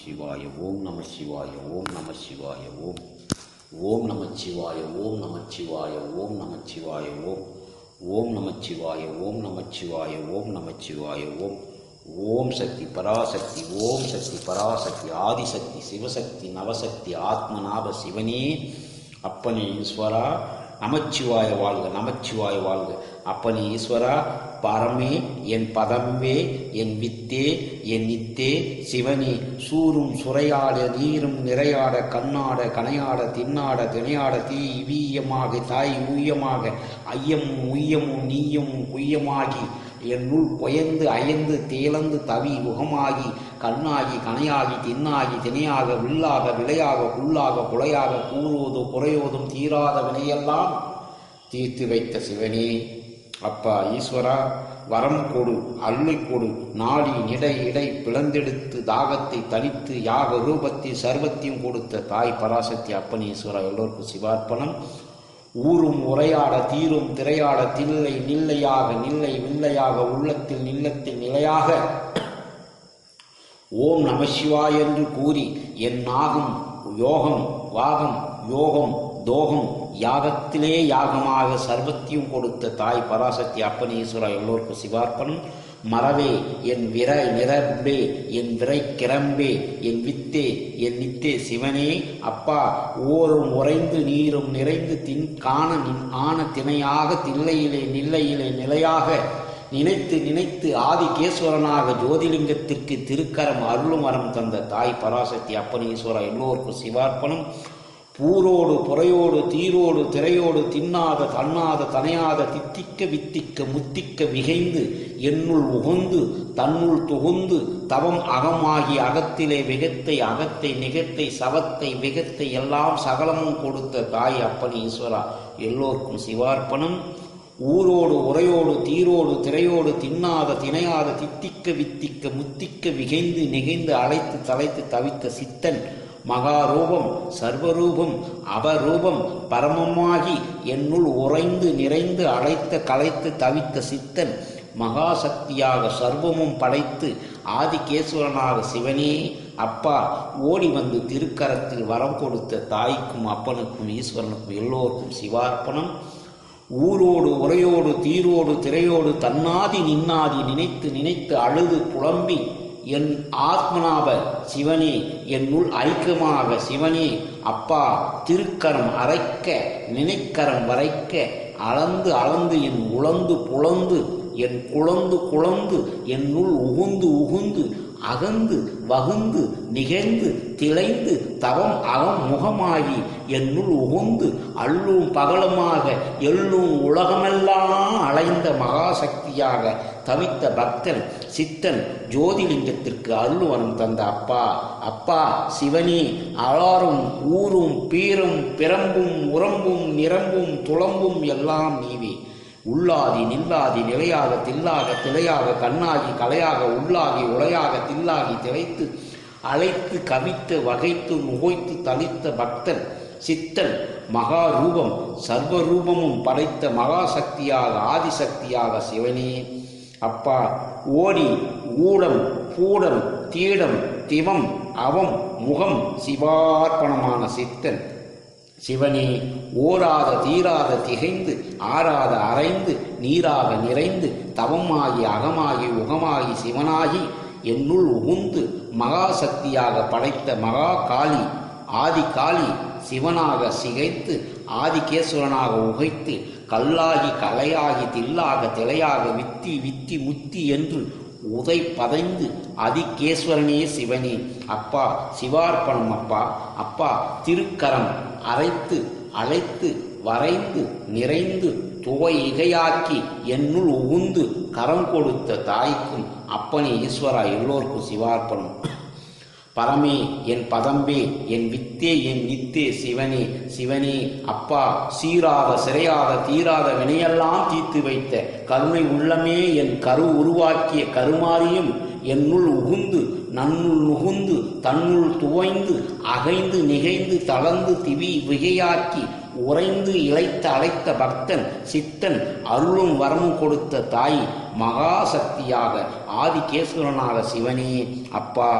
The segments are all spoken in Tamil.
சிவாய ஓம் நம சிவாய ஓம் நம சிவாய ஓம் ஓம் நம சிவாய ஓம் நம சிவாய ஓம் நம சிவாய ஓம் ஓம் நம சிவாய ஓம் நம சிவாய ஓம் நம சிவாய ஓம் ஓம் சக்தி பராசக்தி ஓம் சக்தி பராசக்தி ஆதிசக்தி சிவசக்தி நவசக்தி ஆத்மநாப சிவனே அப்பனே ஈஸ்வரா நமச்சிவாய வாழ்க நமச்சிவாய வாழ்க. அப்பனே ஈஸ்வரா பரமே என் பதம்பே என் வித்தே என் நித்தே சிவனே சூரும் சுரையாட நீரும் நிறையாட கண்ணாட கனையாட தின்னாட திணையாட தீ வீயமாக தாய் ஊயமாக ஐயமும் உய்யமும் நீயும் குய்யமாகி என்னுள் பொயர்ந்து அயர்ந்து தேலந்து தவி முகமாகி கண்ணாகி கனையாகி தின்னாகி திணையாக வில்லாக விளையாக புல்லாக குலையாக கூறுவதோ குறையோதும் தீராத வினையெல்லாம் தீர்த்து வைத்த சிவனே அப்பா ஈஸ்வரா வரம் கொடு அள்ளி கொடு நாடி நிடை இடை பிளந்தெடுத்து தாகத்தை தனித்து யாக ரூபத்தில் சர்வத்தையும் கொடுத்த தாய் பராசக்தி அப்பன் ஈஸ்வரா எல்லோருக்கும் சிவார்ப்பணம். ஊரும் உரையாட தீரும் திரையாட தில்லை நில்லையாக நில்லை வில்லையாக உள்ளத்தில் நில்லத்தில் நிலையாக ஓம் நம சிவாய் என்று கூறி என் நாகம் யோகம் வாகம் யோகம் தோகம் யாகத்திலே யாகமாக சர்வத்தையும் கொடுத்த தாய் பராசக்தி அப்பன் ஈஸ்வரா எல்லோருக்கும் சிவார்ப்பணம். மறவே என் விரை நிரம்பே என் விரை கிரம்பே என் வித்தே என் நித்தே சிவனே அப்பா ஓரும் உறைந்து நீரும் நிறைந்து காண ஆன திணையாக தில்லையிலே நில்லையிலே நிலையாக நினைத்து நினைத்து ஆதிகேஸ்வரனாக ஜோதிலிங்கத்திற்கு திருக்கரம் அருளும் வரம் தந்த தாய் பராசக்தி அப்பன் ஈஸ்வரா எல்லோருக்கும் சிவார்ப்பணம். பூரோடு புறையோடு தீரோடு திரையோடு தின்னாத தன்னாத தனையாத தித்திக்க வித்திக்க முத்திக்க விகைந்து என்னுள் உகந்து தன்னுள் துகுந்து தவம் அகமாகி அகத்திலே விகத்தை அகத்தை நிகத்தை சவத்தை விகத்தை எல்லாம் சகலமும் கொடுத்த தாய் அப்பன் ஈஸ்வரா எல்லோருக்கும் சிவார்ப்பணம். ஊரோடு உரையோடு தீரோடு திரையோடு தின்னாத திணையாத தித்திக்க வித்திக்க முத்திக்க விகைந்து நிகைந்து அழைத்து தலைத்து தவித்த சித்தன் மகாரூபம் சர்வரூபம் அவரூபம் பரமமாகி என்னுள் உறைந்து நிறைந்து அழைத்த கலைத்து தவித்த சித்தன் மகாசக்தியாக சர்வமும் படைத்து ஆதிகேஸ்வரனாக சிவனே அப்பா ஓடி வந்து திருக்கரத்தில் வரம் கொடுத்த தாய்க்கும் அப்பனுக்கும் ஈஸ்வரனுக்கும் எல்லோருக்கும் சிவார்ப்பணம். ஊரோடு உரையோடு தீரோடு திரையோடு தன்னாதி நின்னாதி நினைத்து நினைத்து அழுது புலம்பி என் ஆத்மநாப சிவனே என்னுள் ஐக்கியமாக சிவனே அப்பா திருக்கரம் அரைக்க நினைக்கரம் வரைக்க அளந்து அளந்து என் உழந்து புலந்து என் குழந்து குழந்து என்னுள் உகுந்து உகுந்து அகந்து வகுந்து நிகழ்ந்து திளைந்து தவம் அகம் முகமாகி என்னுள் உகுந்து அள்ளும் பகலுமாக எள்ளும் உலகமெல்லாம் அலைந்த மகாசக்தியாக தவித்த பக்தன் சித்தன் ஜோதிலிங்கத்திற்கு அருள்வரம் தந்த அப்பா அப்பா சிவனே அலாரும் ஊரும் பீரும் பிறம்பும் உரம்பும் நிரம்பும் துளம்பும் எல்லாம் நீவே உள்ளாதி நில்லாதி நிலையாக தில்லாக திளையாக கண்ணாகி கலையாக உள்ளாகி உலையாக தில்லாகி திளைத்து அழைத்து கவித்து வகைத்து நுகைத்து தளித்த பக்தன் சித்தன் மகாரூபம் சர்வரூபமும் படைத்த மகாசக்தியாக ஆதிசக்தியாக சிவனே அப்பா ஓடி ஊடம் பூடம் தீடம் திவம் அவம் முகம் சிவார்ப்பணமான சித்தன் சிவனே ஓராத தீராத திகைந்து ஆறாத அரைந்து நீராக நிறைந்து தவமாகி அகமாகி உகமாகி சிவனாகி என்னுள் உகுந்து மகாசக்தியாக படைத்த மகா காளி ஆதி காளி சிவனாக சிகைத்து ஆதிகேஸ்வரனாக உகைத்து கல்லாகி கலையாகி தில்லாக திளையாக வித்தி வித்தி முத்தி என்று உதை பதைந்து ஆதிகேஸ்வரனே சிவனே அப்பா சிவார்ப்பணம் அப்பா அப்பா திருக்கரம் அரைத்து அழைத்து வரைந்து நிறைந்து துவை இகையாக்கி என்னுள் உகுந்து கரம் கொடுத்த தாய்க்கும் அப்பனே ஈஸ்வரா எல்லோருக்கும் சிவார்ப்பணம். பரமே என் பதம்பே என் வித்தே என் நித்தே சிவனே சிவனே அப்பா சீராத சிறையாத தீராத வினையெல்லாம் தீர்த்து வைத்த கருணை உள்ளமே என் கரு உருவாக்கிய கருமாரியும் என்னுள் உகுந்து நன்னுள் நுகுந்து தன்னுள் துவைந்து அகைந்து நிகைந்து தளர்ந்து திவி விகையாக்கி உறைந்து இழைத்த அழைத்த பக்தன் சித்தன் அருளும் வரமும் கொடுத்த தாய் மகாசக்தியாக ஆதிகேஸ்வரனாக சிவனே அப்பா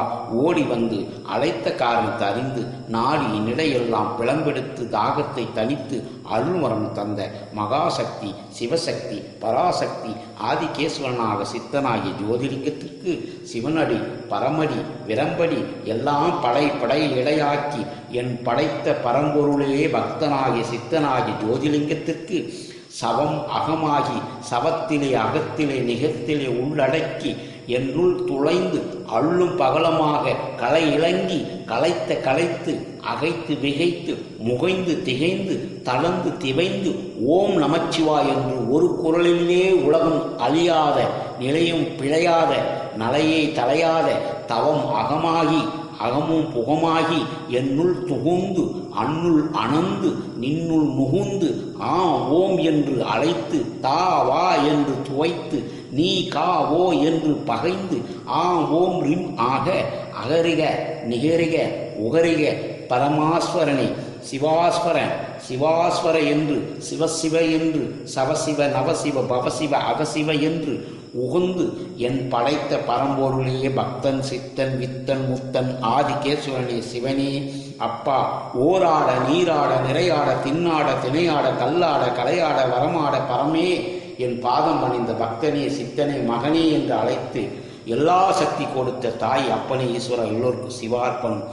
ஓடி வந்து அழைத்த காரணத்தை அறிந்து நாடி நிலையெல்லாம் பிளம்பெடுத்து தாகத்தை தனித்து அருள்வரம் தந்த மகாசக்தி சிவசக்தி பராசக்தி ஆதிகேஸ்வரனாக சித்தனாகிய ஜோதிலிங்கத்திற்கு சிவனடி பரமடி விரம்படி எல்லாம் படை இடையாக்கி என் படைத்த பரம்பொருளே பக்தனாகிய சித்தனாகிய ஜோதிலிங்கத்திற்கு சவம் அகமாகி சவத்திலே அகத்திலே நிகத்திலே உள்ளடக்கி என்னுள் துளைந்து அள்ளும் பகலமாக களை இளங்கி களைத்து அகைத்து விகைத்து முகைந்து திகைந்து தளர்ந்து திவைந்து ஓம் நமச்சிவாய் என்று ஒரு குரலிலே உலகம் அழியாத நிலையும் பிழையாத நலையை தலையாத தவம் அகமாகி அகமும் புகமாகி என்னுள் துகுந்து அன்னுள் அனந்து நின்னுள் முகுந்து ஓம் என்று அழைத்து தா வா என்று துவைத்து நீ கா ஓ என்று பகைந்து ஓம் ரிம் ஆக அகரிக நிகரிக உகரிக பரமாஸ்வரனை சிவாஸ்வர என்று சிவசிவ என்று சவசிவ நவசிவ பவசிவ அகசிவ என்று உகந்து என் படைத்த பரம்பொருளையே பக்தன் சித்தன் வித்தன் முத்தன் ஆதிகேஸ்வரனே சிவனே அப்பா ஓராட நீராட நிறையாட தின்னாட திணையாட கல்லாட கலையாட வரமாட பரமே என் பாதம் பணிந்த பக்தனே சித்தனே மகனே என்று அழைத்து எல்லா சக்தி கொடுத்த தாய் அப்பனே ஈஸ்வரா எல்லோருக்கும் சிவார்ப்பணம்.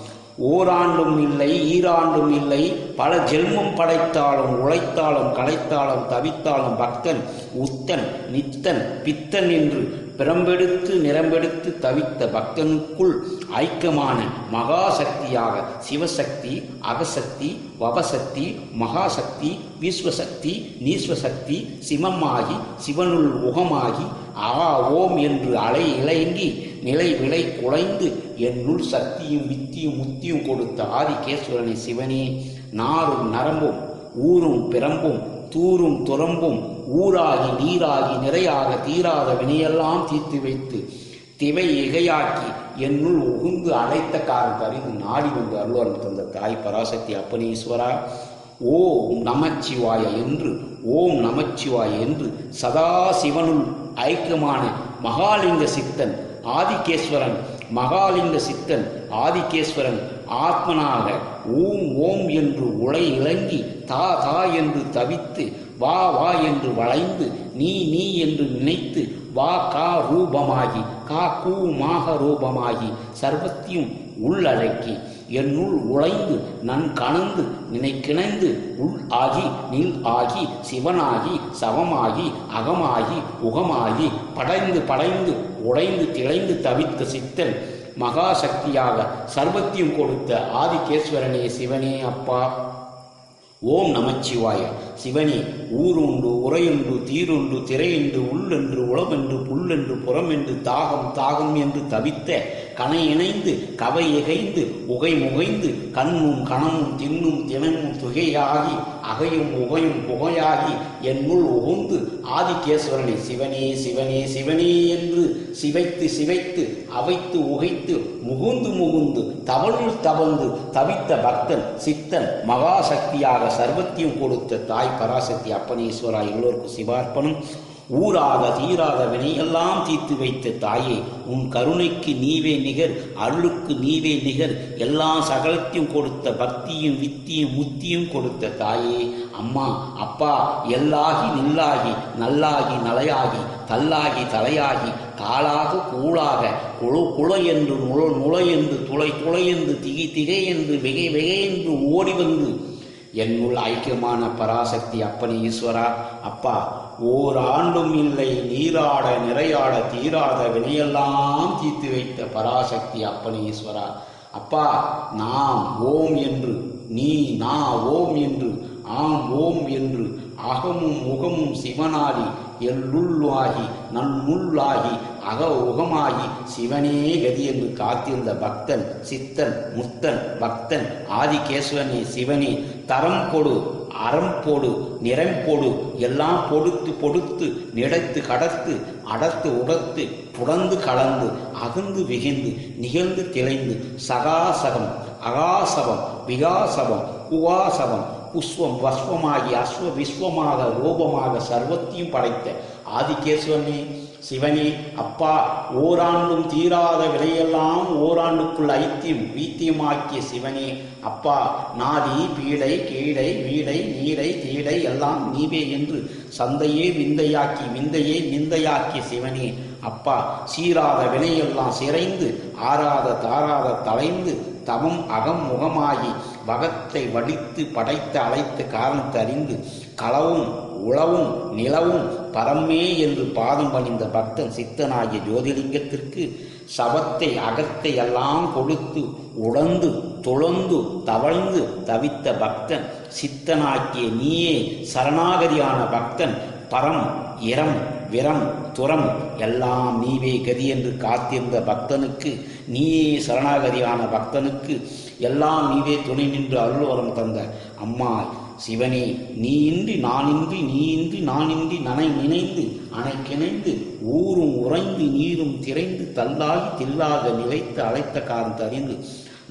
ஓராண்டும் இல்லை ஈராண்டும் இல்லை பல ஜென்மம் படைத்தாலும் உழைத்தாலும் களைத்தாலும் தவித்தாலும் பக்தன் உத்தன் நித்தன் பித்தன் என்று பிறம்பெடுத்து நிரம்பெடுத்து தவித்த பக்தனுக்குள் ஐக்கியமான மகாசக்தியாக சிவசக்தி அகசக்தி வபசக்தி மகாசக்தி விஸ்வசக்தி நீஸ்வசக்தி சிவமாகி சிவனுள் உகமாகி ஓம் என்று அலை இளைங்கி நிலை விலை குலைந்து என்னுள் சக்தியும் வித்தியும் முத்தியும் கொடுத்த ஆதிகேஸ்வரனை சிவனே நாரும் நரம்பும் ஊரும் பிறம்பும் தூரும் துறம்பும் ஊராகி நீராகி நிறையாக தீராத வினையெல்லாம் தீர்த்து வைத்து திவை இகையாக்கி என்னுள் உகுந்து அழைத்த காரணத்தை அறிந்து நாடி வந்து அருள்வரம் தந்த தாய் பராசக்தி அப்பனீஸ்வரா ஓம் நமச்சிவாய என்று ஓம் நமச்சிவாய என்று சதா சிவனுள் ஐக்கியமான மகாலிங்க சித்தன் ஆதிகேஸ்வரன் மகாலிங்க சித்தன் ஆதிகேஸ்வரன் ஆத்மனாக ஓம் என்று உலை இளங்கி தா என்று தவித்து வா என்று வளைந்து நீ என்று நினைத்து வா கா ரூபமாகி கா கூ மாக ரூபமாகி சர்வத்தையும் உள்ளடக்கி என்னுள் உழைந்து நன் கணந்து நினைக்கிணைந்து உள் ஆகி நில் ஆகி சிவனாகி சவமாகி அகமாகி உகமாகி படைந்து உடைந்து திளைந்து தவித்த சித்தன் மகாசக்தியாக சர்வத்தையும் கொடுத்த ஆதிகேஸ்வரனே சிவனே அப்பா ஓம் நமச்சிவாய சிவனே ஊருண்டு உரையுண்டு தீருண்டு திரையுண்டு உள்ளென்று உளமென்று புல்லென்று புறமென்று தாகம் என்று தவித்த கனை இணைந்து கவை இகைந்து உகை முகைந்து கண்ணும் கணமும் தின்னும் தினமும் துகையாகி அகையும் உகையும் புகையாகி என்னுள் உகுந்து ஆதிகேஸ்வரனை சிவனே சிவனே சிவனே என்று சிவைத்து அவைத்து உகைத்து முகுந்து தவழ்ந்து தவித்த பக்தன் சித்தன் மகாசக்தியாக சர்வத்தையும் கொடுத்த தாய் பராசக்தி அப்பனீஸ்வரா எல்லோருக்கும் சிவார்ப்பணம். ஊராத தீராத வினையெல்லாம் தீர்த்து வைத்த தாயே உன் கருணைக்கு நீவே நிகர் அருளுக்கு நீவே நிகர் எல்லா சகலத்தையும் கொடுத்த பக்தியும் வித்தியும் முத்தியும் கொடுத்த தாயே அம்மா அப்பா எல்லாகி நில்லாகி நல்லாகி நலையாகி தள்ளாகி தலையாகி காலாக கூழாக குள என்று நுழை என்று துளை என்று திகை என்று வெகை என்று ஓடி வந்து என்னுள் ஐக்கியமான பராசக்தி அப்பனே ஈஸ்வரா அப்பா ஓராண்டும் இல்லை நீராட நிறையாட தீராத வினையெல்லாம் தீர்த்து வைத்த பராசக்தி அப்பனே ஈஸ்வரா அப்பா நாம் ஓம் என்று நீ ஓம் என்று ஓம் என்று அகமும் முகமும் சிவனாடி எள்ளுள்ளாகி நன்னுள்ளாகி அக உகமாகி சிவனே கதி என்று காத்திருந்த பக்தன் சித்தன் முத்தன் பக்தன் ஆதிகேஸ்வரனே சிவனே தரம் கொடு அறம் போடு நிறம் போடு எல்லாம் பொடுத்து நிடைத்து கடத்து அடர்த்து உடத்து புடந்து கலந்து அகந்து விகிந்து நிகழ்ந்து திளைந்து சகாசகம் அகாசவம் விகாசவம் குவாசவம் புஷ்பம் வஸ்வமாகி அஸ்வ விஸ்வமாக ரூபமாக சர்வத்தையும் படைத்த ஆதிகேஸ்வரனே சிவனே அப்பா, ஓராண்டும் தீராத விலையெல்லாம் ஓராண்டுக்குள் வீத்தியமாக்கிய சிவனே அப்பா, நாதி பீடை கீழை வீடை நீரை தீடை எல்லாம் நீவே என்று சந்தையே விந்தையே நிந்தையாக்கிய சிவனே அப்பா, சீராத வினையெல்லாம் சிறைந்து ஆறாத தாராத தலைந்து தவம் அகம் முகமாகி வகத்தை வடித்து படைத்த அழைத்த காரணத்தை அறிந்து களவும் உளவும் நிலவும் பரமே என்று பாதம் பணிந்த பக்தன் சித்தனாகிய ஜோதிலிங்கத்திற்கு சபத்தை அகத்தை எல்லாம் கொடுத்து உடந்து துளந்து தவழ்ந்து தவித்த பக்தன் சித்தனாக்கிய நீயே சரணாகதியான பக்தன் பரம் இரம் விரம் துரம் எல்லாம் நீவே கதி என்று காத்திருந்த பக்தனுக்கு நீயே சரணாகதியான பக்தனுக்கு எல்லாம் நீவே துணை நின்று அருள்வரம் தந்த அம்மா சிவனே, நீயின்றி நானின்றி நீயின்றி நானின்றி நனை நினைந்து அணைக்கிணைந்து ஊரும் உறைந்து நீரும் திரைந்து தள்ளாகி தில்லாக நிலைத்து அழைத்த காரணத்தை அறிந்து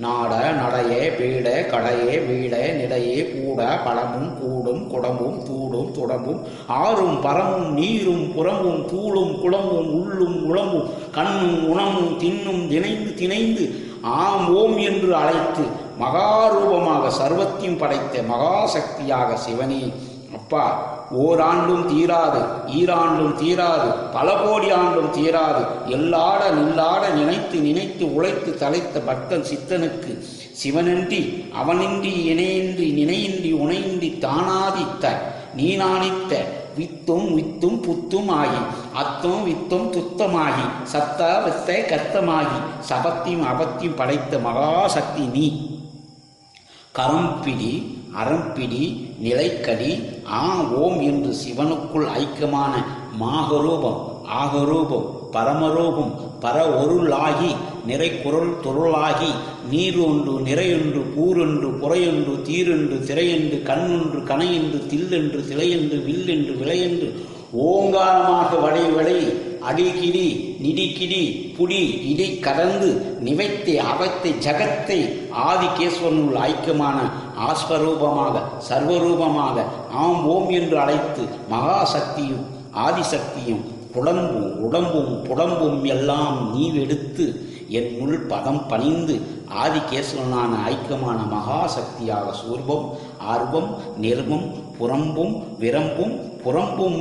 நாட நடைய பீட கடைய வீட நிடையே கூட பழமும் கூடும் குடமும் தூடும் துடம்பும் ஆறும் பரமும் நீரும் புறமும் தூளும் குளமும் உள்ளும் உளமும் கண்ணும் உணமும் தின்னும் திணைந்து ஆம் ஓம் என்று அழைத்து மகாரூபமாக சர்வத்தையும் படைத்த மகாசக்தியாக சிவனே அப்பா, ஓராண்டும் தீராது ஈராண்டும் தீராது பல கோடி ஆண்டும் தீராது எல்லாட நில்லாட நினைத்து உழைத்து தலைத்த பக்தன் சித்தனுக்கு சிவனின்றி அவனின்றி இணையின்றி நினையின்றி உனையின்றி தானாதித்த நீனானித்த வித்தும் புத்தும் ஆகி அத்தும் வித்தும் துத்தமாகி சத்தா வித்த கத்தமாகி சபத்தியும் அபத்தியும் படைத்த மகாசக்தி நீ. கரம்பிடி அறம்பிடி நிலைக்கடி ஓம் என்று சிவனுக்குள் ஐக்கியமான மாகரூபம் ஆகரூபம் பரமரூபம் பர ஒருளாகி நிறைக்குரல் தொருளாகி நீர் ஒன்று நிறையொன்று கூறென்று புறையொன்று தீரென்று திரையென்று கண்ணொன்று கனையென்று தில்லென்று சிலையென்று வில்லென்று விளையென்று ஓங்காரமாக வடை அடிகிடி நிடிக்கிடி புடி இடை கடந்து நிவைத்தை அகத்தை ஜகத்தை ஆதிகேஸ்வரனுள் ஐக்கியமான ஆஸ்வரூபமாக சர்வரூபமாக ஆம் ஓம் என்று அழைத்து மகாசக்தியும் ஆதிசக்தியும் உடம்பும் புடம்பும் எல்லாம் நீவெடுத்து என் முள் பதம் பணிந்து ஆதிகேஸ்வரனான ஐக்கியமான மகாசக்தியாக சூர்பம் ஆர்வம் நிர்மம் புறம்பும்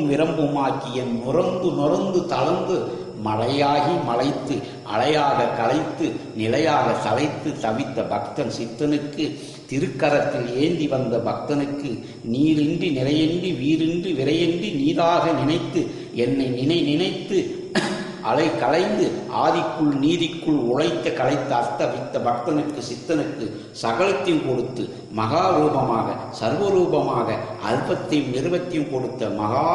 விரம்புமாக்கி என் நொறந்து தளர்ந்து மழையாகி மலைத்து அலையாக கலைத்து நிலையாக சளைத்து தவித்த பக்தன் சித்தனுக்கு திருக்கரத்தில் ஏந்தி வந்த பக்தனுக்கு நீரின்றி நிறையின்றி வீரின்றி விரையின்றி நீராக நினைத்து என்னை நினைத்து அலை கலைந்து ஆதிக்குள் நீதிக்குள் உழைத்த கலைத்த அர்த்தவித்த பக்தனுக்கு சித்தனுக்கு சகலத்தையும் கொடுத்து மகாரூபமாக சர்வரூபமாக அல்பத்தையும் நிர்வத்தையும் கொடுத்த மகா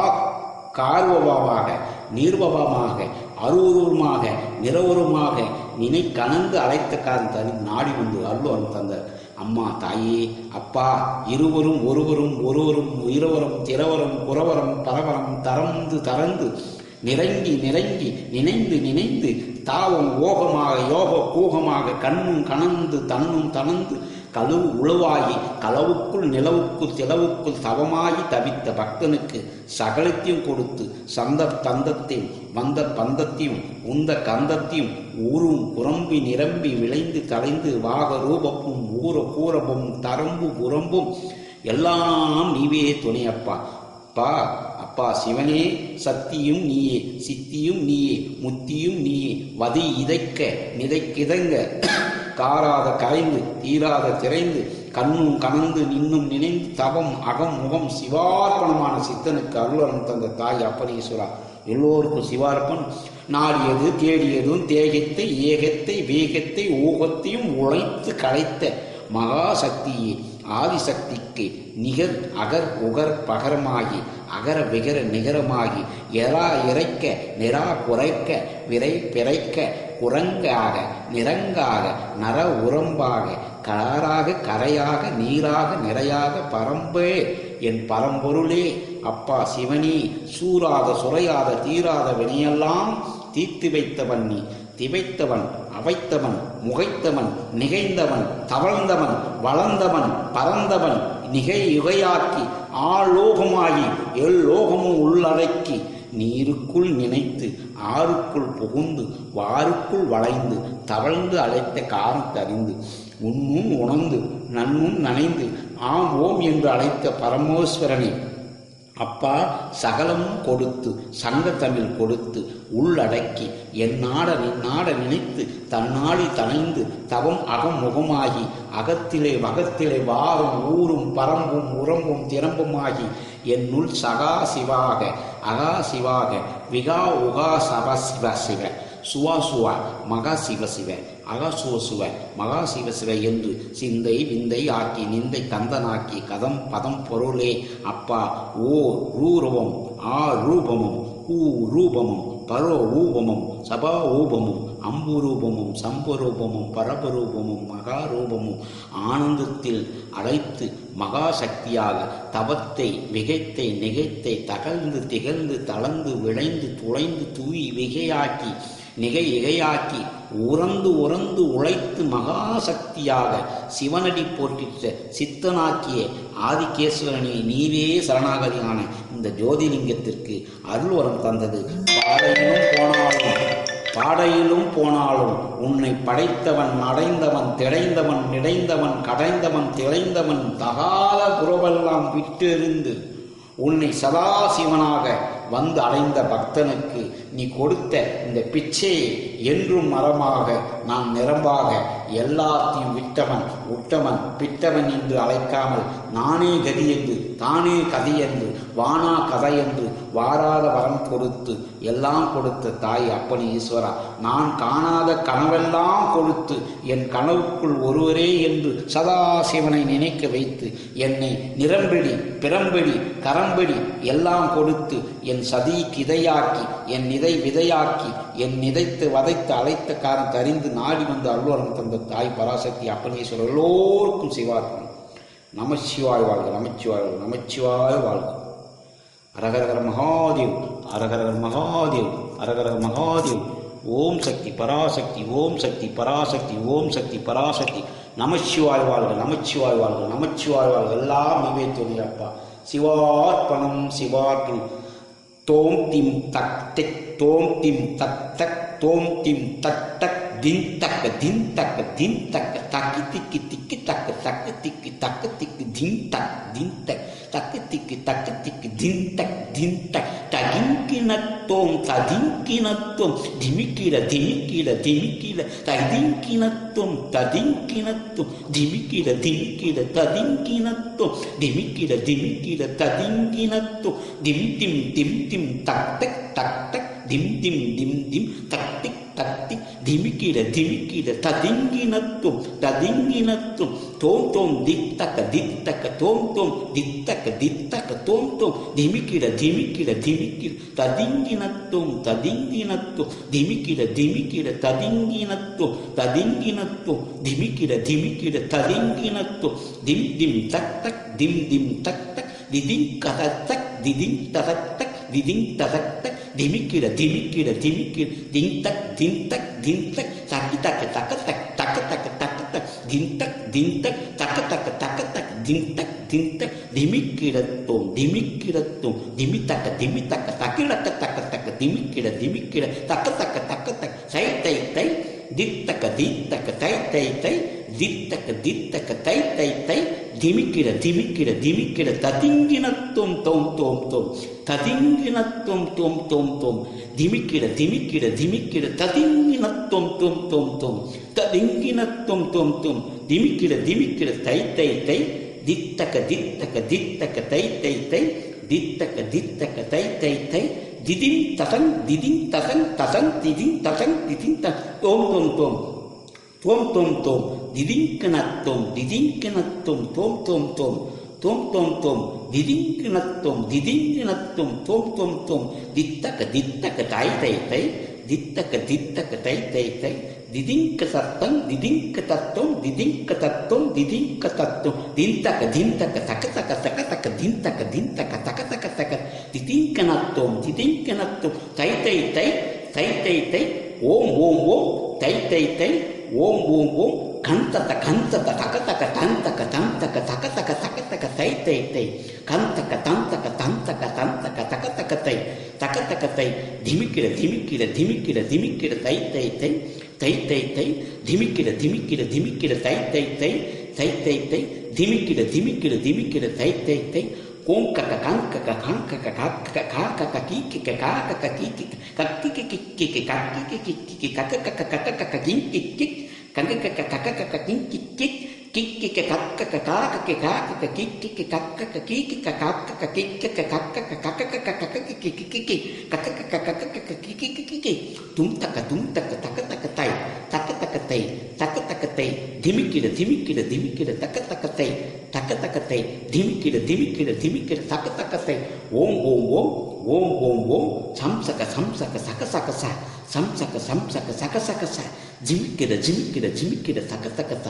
கார்வபாவாக நீர்வபமாக அருவுருவமாக நிறவுருவமாக நினை கலந்து அழைத்த காரணம் நாடி வந்து அருள்வரம் தந்த அம்மா தாயே அப்பா, ஒருவரும் திரவரம் புறவரம் பரவரம் தரந்து நிறங்கி நினைந்து தாவம் ஓகமாக யோக கூகமாக கண்ணும் கணந்து தனந்து கழுவு உழுவாகி களவுக்குள் நிலவுக்குள் திலவுக்குள் தவமாகி தவித்த பக்தனுக்கு சகலத்தையும் கொடுத்து தந்தத்தையும் வந்த பந்தத்தையும் உந்த கந்தத்தையும் ஊரும் புறம்பி நிரம்பி விளைந்து தலைந்து வாக ரூபப்பும் கூரபும் தரம்பு புறம்பும் எல்லாம் நீவே துணையப்பா. அப்பா சிவனே, சக்தியும் நீயே சித்தியும் நீயே முத்தியும் நீயே வதி நிதைக்கிதங்க காராத கரைந்து தீராத திரைந்து கண்ணும் கனந்து நின்னும் நினைந்து தவம் அகம் முகம் சிவார்ப்பணமான சித்தனுக்கு அருளரம் தந்த தாய் அப்பனீஸ்வரா. எல்லோருக்கும் சிவார்ப்பன். நாடியது தேடியதும் தேகத்தை ஏகத்தை வேகத்தை ஊகத்தையும் உழைத்து கலைத்த மகாசக்தியே ஆதிசக்திக்கு நிகர் அகர் உகர் பகரமாகி அகர விகர நிகரமாகி எரா இறைக்க நிரா குறைக்க விரை பிறைக்க குரங்காக நிறங்காக நர உரம்பாக கராக கரையாக நீராக நிறையாக பரம்பே என் பரம்பொருளே. அப்பா சிவனே, சூறாத சுரையாத தீராத வினையெல்லாம் தீர்த்து வைத்தவன் நீ. திவைத்தவன் அவைத்தவன் முகைத்தவன் நிகைந்தவன் தவழ்ந்தவன் வளர்ந்தவன் பறந்தவன் நிகை யுகையாக்கி ஆலோகமாகி எல்லோகமும் உள்ளடக்கி நீருக்குள் நினைத்து ஆறுக்குள் புகுந்து வாருக்குள் வளைந்து தவழ்ந்து அழைத்த காரணத்தை அறிந்து உன்னும் உணர்ந்து நன்னும் நனைந்து ஆம் ஓம் என்று அழைத்த பரமேஸ்வரனை அப்பா சகலமும் கொடுத்து சங்க தமிழ் கொடுத்து உள்ளடக்கி என்னாட நின்னாட நினைத்து தன்னாடி தனைந்து தவம் அகம் முகமாகி அகத்திலே வகத்திலே வாரும் ஊரும் பரம்பும் உறம்பும் திறம்புமாகி என்னுள் சகா சிவாக அகா சிவாக விகா உகா சவ சிவ சிவ சுவா சுவா மகா சிவ சிவ அகா சுவ சுவ மகா சிவ சிவ என்று சிந்தை விந்தை ஆக்கி நிந்தை கந்தனாக்கி கதம் பதம் பொருளே அப்பா ஓ ரூபம் ஆ ரூபமும் ஊ ரூபமும் பரோ ரூபமும் சபா ரூபமும் அம்பு ரூபமும் சம்பரூபமும் பரபரூபமும் மகாரூபமும் ஆனந்தத்தில் அழைத்து மகா சக்தியாக தவத்தை மிகைத்தை நிகைத்தை தகழ்ந்து திகழ்ந்து தளர்ந்து விளைந்து துளைந்து தூவி மிகையாக்கி நிகை இகையாக்கி உறந்து உறந்து உழைத்து மகாசக்தியாக சிவனடி போற்றிட்ட சித்தனாக்கிய ஆதிகேஸ்வரனே நீவே சரணாகதியான இந்த ஜோதிலிங்கத்திற்கு அருள் வரம் தந்தது. பாடையிலும் போனாலும் உன்னை படைத்தவன் அடைந்தவன் திடைந்தவன் நிறைந்தவன் கடைந்தவன் திளைந்தவன் தகாத குரவெல்லாம் விட்டெறிந்து உன்னை சதாசிவனாக வந்து அடைந்த பக்தனுக்கு நீ கொடுத்த இந்த பிச்சையை என்றும் மரமாக நான் நிரம்பாக எல்லாத்தையும் விட்டவன் உட்டவன் பிட்டவன் என்று அழைக்காமல் நானே கதி என்று தானே கதி என்று வானா கதை என்று வாராத வரம் கொடுத்து எல்லாம் கொடுத்த தாய் அப்பனி ஈஸ்வரா நான் காணாத கனவெல்லாம் கொடுத்து என் கனவுக்குள் ஒருவரே என்று சதாசிவனை நினைக்க வைத்து என்னை நிரம்பிடி பிறம்பிடி கரம்பிடி எல்லாம் கொடுத்து என் சதி கிதையாக்கி என் நிதை விதையாக்கி என் நிதைத்து வதைத்து அழைத்த காரணத்தை அறிந்து நாடி வந்து அருள்வரம் தந்த தாய் பராசக்தி அப்பனீஸ்வரர் எல்லோருக்கும் சிவார்ப்பணம். நமச்சிவாய் வாழ்க, நமச்சிவாய் வாழ்க, நமச்சிவாய் வாழ்க. அரகரகர மகாதேவ், அரகரகர மகாதேவ், அரகரகர மகாதேவ். ஓம் சக்தி பராசக்தி, ஓம் சக்தி பராசக்தி, ஓம் சக்தி பராசக்தி. நமச்சிவாய் வாழ்க, நமச்சிவாய் வாழ்க, நமச்சிவாய் வாழ்க. எல்லாம் நீவே துணியப்பா. சிவார்ப்பணம் சிவார்ப்பணம். தோம் திம் தக் டெக் தோம் திம் தக் தக் தோம் திம் தக் டக் தின் தக்க தின் தக்க தின் தக்க தக்கி திக்கி திக்கி தக்க தக்கு திக்கி தக்கு திக்கி தின் தக் தின் தக் தக்கு திக்கி தக்கு திக்கி தின் தக் தின் தக் தகிங்கினத்தோம் ததிங்கினத்தோம் திமிக்கிட திமிக்கிட திமிக்கிட ததிங்கினத்தோம் ததிங்கினத்தோம் திமிக்கிட திமிக்கிட ததிங்கினத்தோம் திமிக்கிட திமிக்கிட ததிங்கினத்தோம் திம் திம் திம் திம் தக் டக் தக் டக் திம் திம் திம் திம் தக் டிக் தக் டிக் திமிக்கிட திமிக்கிட ததிங்கினத்தும் ததிங்கினத்தும் தோம் தோம் தித்தக்க தித்தக்க தோம் தோம் தித்தக்க தித்தக்க தோம் தோம் திமிக்கிட திமிக்கிட திமிக்கிட ததிங்கினத்தும் ததிங்கினத்தும் திமிக்கிட திமிக்கிட ததிங்கினத்தும் ததிங்கினத்தும் திமிக்கிட திமிக்கிட ததிங்கினத்தும் திம் திம் தக் தக் திம் திம் தக் தக் திதிங் கதக் தக் திதிங் ததக் தக் திதிங் ததக் தக் திமிக்கிட திமிக்கிட திமிக்கிட தின் தக் தின் தக் தின் தக் தக்கி தக்க தக்க தக் தக்க தக்க தக்க தக் தின் தக் தின் தக் தக்க தக்க தக்க தக் தின் தக் தின் தக் திமிக்கிடத்தோம் திமிக்கிடத்தோம் திமித்தக்க திமித்தக்க தக்கிடக்க தக்க தக்க திமிக்கிட திமிக்கிட தக்க தக்க தக்க தக் தை தை தை தித்தக்க தித்தக்க தை தை தை தித்தக்க தித்தக்க தை தை தை திமிக்கிட திமிக்கிட திமிக்கிட ததிங்கினத்தும் தோம் தோம் தோம் ததிங்கினத்தும் தோம் தோம் தோம் திமிக்கிட திமிக்கிட திமிக்கிட ததிங்கினத்தும் தோம் தோம் தோம் ததிங்கினத்தும் தோம் தோம் திமிக்கிட திமிக்கிட தை தை தை தித்தக்க தித்தக்க தித்தக்க தை தை தை தித்தக்க தித்தக்க தை தை தை திதின் தசன் திதின் தசன் தசன் திதின் தசன் திதின் தோம் தோம் தோம் தோம் தோம் தோம் திதிங்கிணத்தோம் திதிங்கிணத்தோம் தோம் தோம் தோம் தோம் தோம் தோம் திதிங்கிணத்தோம் திதிங்கிணத்தோம் தோம் தோம் தோம் தித்தக்க தித்தக்க தை தை தை தித்தக்க தித்தக்க தை தை தை திதிங்க சத்தம் திதிங்க தத்துவம் திதிங்க தத்துவம் திதிங்க தத்துவம் தின்தக்க தின்தக்க தக்க தக்க தக்க தக்க தின்தக்க தின்தக்க தக்க தக்க தக்க திதிங்கனத்துவம் திதிங்கனத்துவம் தை தை தை தை தை தை ஓம் ஓம் ஓம் தை தை தை ஓம் ஓம் ஓம் கந்தத கந்தத தக்க தக்க தந்தக்க தந்தக்க தக்க தக்க தக்க தக்க தை தை தை கந்தக்க தந்தக்க தந்தக்க தந்தக்க தக்க தக்க தை தக்க தக்க தக்கத்தை திமிக்கிட திமிக்கிட திமிக்கிட திமிக்கிட தை தை தை தை தை தை திமிக்கிட திமிக்கிட திமிக்கிட தை தை தை தை தை தை திமிக்கிட திமிக்கிட திமிக்கிட தை தை தை கோங்கக்க கங்கக்க கங்கக்க கக்க காக்க கீக்க காக்க கீக்க கக்கிக்க கிக்கிக்க கக்கிக்க கிக்கிக்க கக்கக்க கக்கக்க கிங்கிக்க கங்கக்க கக்கக்க கிங்கிக்க கிக்கிக்க கக்கக்க காக்க காக்க கிக்கிக்க கக்கக்க கீக்க கக்கக்க கிக்க கக்கக்க கக்கக்க கக்கக்க கிக்கிக்க கக்கக்க கக்கக்க கிக்கிக்க தும்தக்க தும்தக்க தக்க தக்க தை தக்க தக்க தை தக்க தக்க தை திமிக்கிட திமிக்கிட திமிக்கிட தக்க தக்க தை தக்க தக்க தை திமிக்கிட திமிக்கிட திமிக்கிட தக்க தக்க தை ஓம் ஓம் ஓம் ஓம் ஓம் ஓம் சம்சக சம்சக சக சக ச சம்சக சம்சக சக சக ச ஜிமிக்கிட ஜிமிக்கிட ஜிமிக்கிட தக்க தக்க த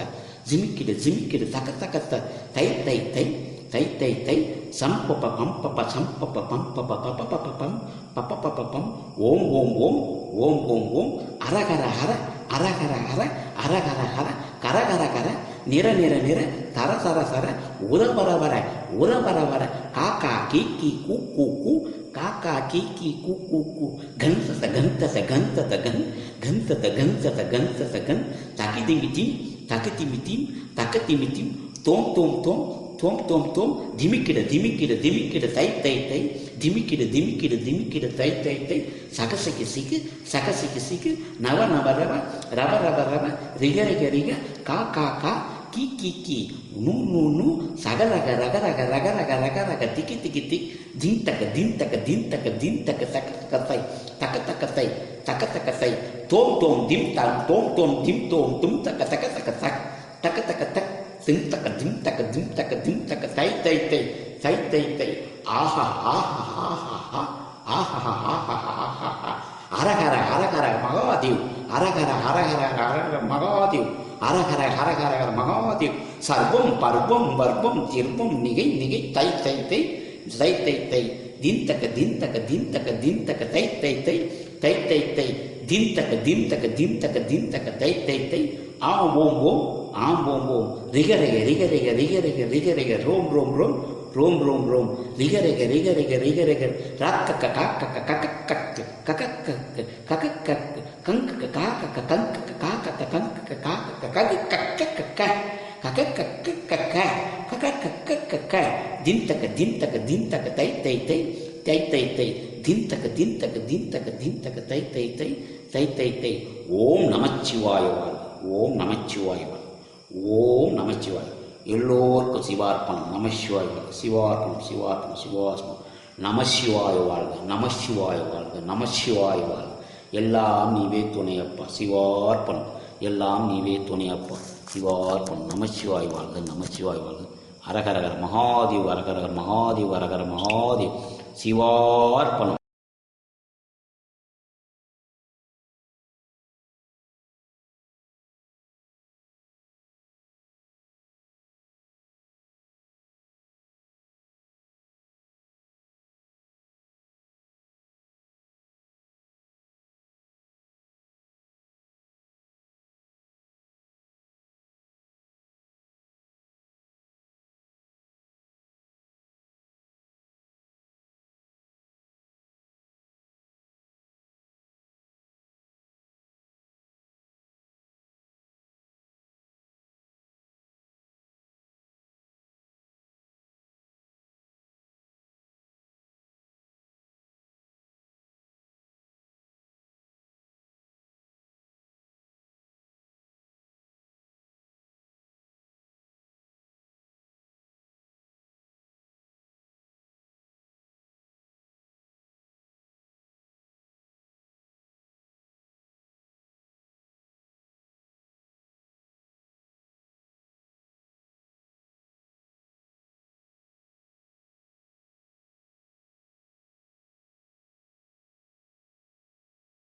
ஜிமிக்கிட ஜிமிக்கிட தக்க தக்க த தை தை தை தை தை தை சம்பப பம்பப சம்பப பம்பப பபப பம் பபப பம் ஓம் ஓம் ஓம் ஓம் ஓம் ஓம் அரகர ஹர அரகர ஹர அரகர ஹர கரகர கர நிற நிற நிற தர தர சர உரவர வர உரவர வர காக்கா கீக்கி கூ கூ கூ காக்கா கீக்கி கூ கூ கூ கந்தத கந்தத கந்தத கன் கந்தத கந்தத கந்தத கன் தகிதிமிதிம் தகதிமிதிம் தகதிமிதிம் தோம் தோம் தோம் தோம் தோம் தோம் திமிக்கிட திமிக்கிட திமிக்கிட தை தை தை திமிக்கிட திமிக்கிட திமிக்கிட தை தை தை சகசகி சிக்கு சகசிக்கு சிக்கு நவ நவ ரவ ரவ ரவ ரவ ரிக ரிக ரிக கா கா கா கி கி கி நூ நூ நூ சக ரக ரக ரக ரக ரக ரக ரக திக்கி திக்கி திக் தின் தக்க தின் தக்க தின் தக்க தின் தக்க தக்க தக்க தை தக்க தக்க தை தக்க தக்க தை தோம் தோம் திம் தாம் தோம் தோம் திம் தோம் தும் தக்க தக்க தக்க தக் தக்க தக்க தக் திம் தக்க திம் தக்க திம் தக்க திம் தக்க தை தை தை தை தை தை ஆஹா ஆஹா ஆஹா ஆஹா ஆஹா ஆஹா அரகர அரகர மகாதேவ் அரகர அரகர அரகர மகாதேவ் அரகர அரகர மகாதேவ் சர்வம் பர்வம் வர்வம் திர்வம் நிகை நிகை தை தை தை தை தை தை தின் தக்க தின் தக்க தின் தக்க தின் தக்க தை தை தை தை தை தை தின் தக்க தின் தக்க தின் தக்க தின் தக்க தை தை தை ஆம் ஓம் ஓம் ஆம் ஓம் ஓம் ரிக ரிக ரிக ரிக ரிக ரிக ரிக ரிக ரோம் ரோம் ரோம் ரோம் ரோம் ரோம் ரிக ரிக ரிக ரிக ரிக ரிக ராக்கக்க காக்கக்க கக்கக்க கக்கக்க கக்கக்க கங்கக்க காக்கக்க கங்கக்க காக்கக்க கங்கக்க காக்கக்க கக்கக்க கக்கக்க கக்கக்க தின் தக்க தின் தக்க தின் தக்க தை தை தை தை தை தை தின் தக்க தின் தக்க தின் தக்க தின் தக்க தை தை தை தை தை தை ஓம் நமச்சிவாய வாழ்க ஓம் நமச்சிவாய வாழ்க ஓம் நமச்சிவாய எல்லோருக்கும் சிவார்ப்பணம் நமசிவாய வாழ்க சிவார்ப்பணம் சிவார்ப்பணம் சிவார்ப்பணம் நமசிவாய வாழ்க நமசிவாய வாழ்க நமசிவாய வாழ்க எல்லாம் நீவே துணையப்பா சிவார்ப்பணம் எல்லாம் நீவே துணையப்பா சிவார்ப்பணம் நமசிவாய வாழ்க நமசிவாய வாழ்க அரகரகர மகாதேவ் அரகரகர மகாதேவ் அரகர மகாதேவ் சிவார்ப்பணம்.